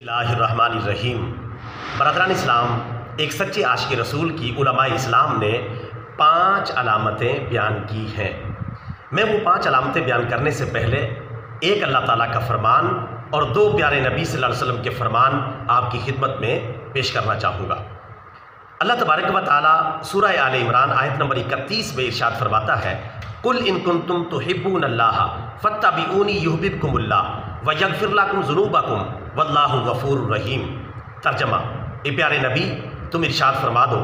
اللہ الرحمن الرحیم۔ برادران اسلام، ایک سچے عاشق رسول کی علماء اسلام نے 5 علامتیں بیان کی ہیں۔ میں وہ 5 علامتیں بیان کرنے سے پہلے ایک اللہ تعالیٰ کا فرمان اور 2 پیارے نبی صلی اللہ علیہ وسلم کے فرمان آپ کی خدمت میں پیش کرنا چاہوں گا۔ اللہ تبارک و تعالیٰ سورہ آل عمران آیت نمبر 31 میں ارشاد فرماتا ہے، قُلْ إِن كُنتُمْ تُحِبُّونَ اللَّهَ فَاتَّبِعُونِي يُحْبِبْكُمُ اللَّهُ وَيَغْفِرْ لَكُمْ ذُنُوبَكُمْ وَاللَّهُ غَفُورٌ رَحِيمٌ۔ ترجمہ: اے پیارے نبی، تم ارشاد فرما دو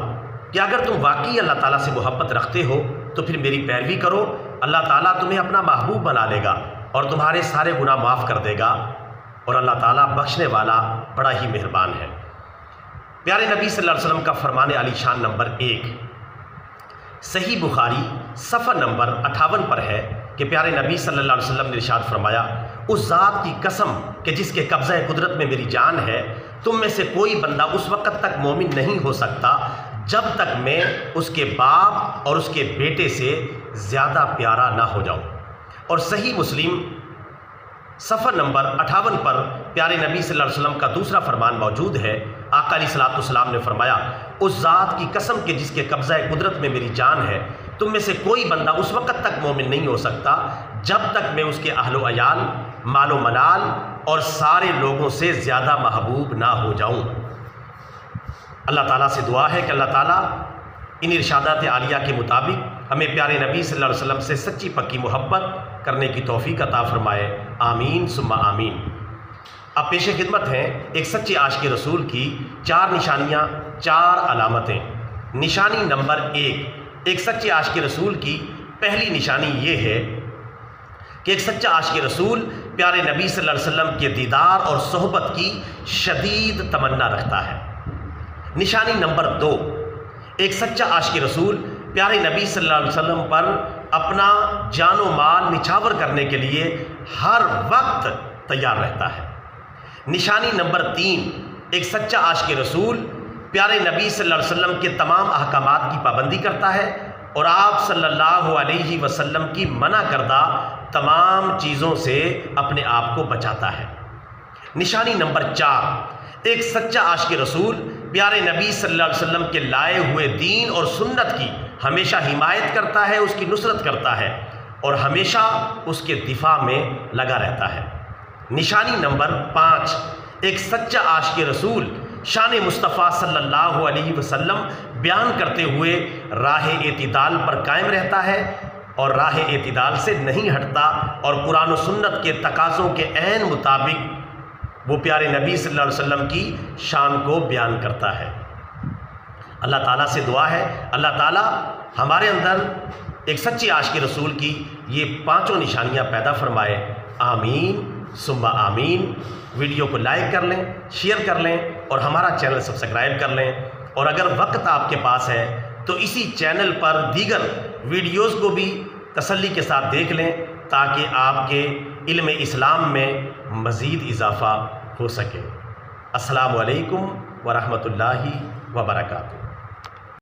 کہ اگر تم واقعی اللہ تعالیٰ سے محبت رکھتے ہو تو پھر میری پیروی کرو، اللہ تعالیٰ تمہیں اپنا محبوب بنا لے گا اور تمہارے سارے گناہ معاف کر دے گا، اور اللہ تعالیٰ بخشنے والا بڑا ہی مہربان ہے۔ پیارے نبی صلی اللہ علیہ وسلم کا فرمان علی شان نمبر 1 صحیح بخاری صفحہ نمبر 58 پر ہے کہ پیارے نبی صلی اللہ علیہ وسلم نے ارشاد فرمایا، اس ذات کی قسم کہ جس کے قبضہ قدرت میں میری جان ہے، تم میں سے کوئی بندہ اس وقت تک مومن نہیں ہو سکتا جب تک میں اس کے باپ اور اس کے بیٹے سے زیادہ پیارا نہ ہو جاؤں۔ اور صحیح مسلم صفحہ نمبر 58 پر پیارے نبی صلی اللہ علیہ وسلم کا دوسرا فرمان موجود ہے۔ آقا علیہ الصلوۃ والسلام نے فرمایا، اس ذات کی قسم کہ جس کے قبضہ قدرت میں میری جان ہے، تم میں سے کوئی بندہ اس وقت تک مومن نہیں ہو سکتا جب تک میں اس کے اہل و عیال، مال و منال اور سارے لوگوں سے زیادہ محبوب نہ ہو جاؤں۔ اللہ تعالیٰ سے دعا ہے کہ اللہ تعالیٰ ان ارشادات عالیہ کے مطابق ہمیں پیارے نبی صلی اللہ علیہ وسلم سے سچی پکی محبت کرنے کی توفیق عطا فرمائے، آمین ثم آمین۔ اب پیش خدمت ہیں ایک سچے عاشق رسول کی 4 نشانیاں، 4 علامتیں۔ نشانی نمبر 1، ایک سچے عاشق رسول کی پہلی نشانی یہ ہے کہ ایک سچا عاشق رسول پیارے نبی صلی اللہ علیہ وسلم کے دیدار اور صحبت کی شدید تمنا رکھتا ہے۔ نشانی نمبر 2، ایک سچا عاشق رسول پیارے نبی صلی اللہ علیہ وسلم پر اپنا جان و مال نچھاور کرنے کے لیے ہر وقت تیار رہتا ہے۔ نشانی نمبر 3، ایک سچا عاشق رسول پیارے نبی صلی اللہ علیہ وسلم کے تمام احکامات کی پابندی کرتا ہے اور آپ صلی اللہ علیہ وسلم کی منع کردہ تمام چیزوں سے اپنے آپ کو بچاتا ہے۔ نشانی نمبر 4، ایک سچا عاشق رسول پیارے نبی صلی اللہ علیہ وسلم کے لائے ہوئے دین اور سنت کی ہمیشہ حمایت کرتا ہے، اس کی نصرت کرتا ہے اور ہمیشہ اس کے دفاع میں لگا رہتا ہے۔ نشانی نمبر 5، ایک سچا عاشق رسول شان مصطفیٰ صلی اللہ علیہ وسلم بیان کرتے ہوئے راہ اعتدال پر قائم رہتا ہے اور راہ اعتدال سے نہیں ہٹتا، اور قرآن و سنت کے تقاضوں کے عین مطابق وہ پیارے نبی صلی اللہ علیہ وسلم کی شان کو بیان کرتا ہے۔ اللہ تعالیٰ سے دعا ہے اللہ تعالیٰ ہمارے اندر ایک سچے عاشق رسول کی یہ 5 نشانیاں پیدا فرمائے، آمین ثم آمین۔ ویڈیو کو لائک کر لیں، شیئر کر لیں اور ہمارا چینل سبسکرائب کر لیں، اور اگر وقت آپ کے پاس ہے تو اسی چینل پر دیگر ویڈیوز کو بھی تسلی کے ساتھ دیکھ لیں تاکہ آپ کے علم اسلام میں مزید اضافہ ہو سکے۔ السلام علیکم ورحمۃ اللہ وبرکاتہ۔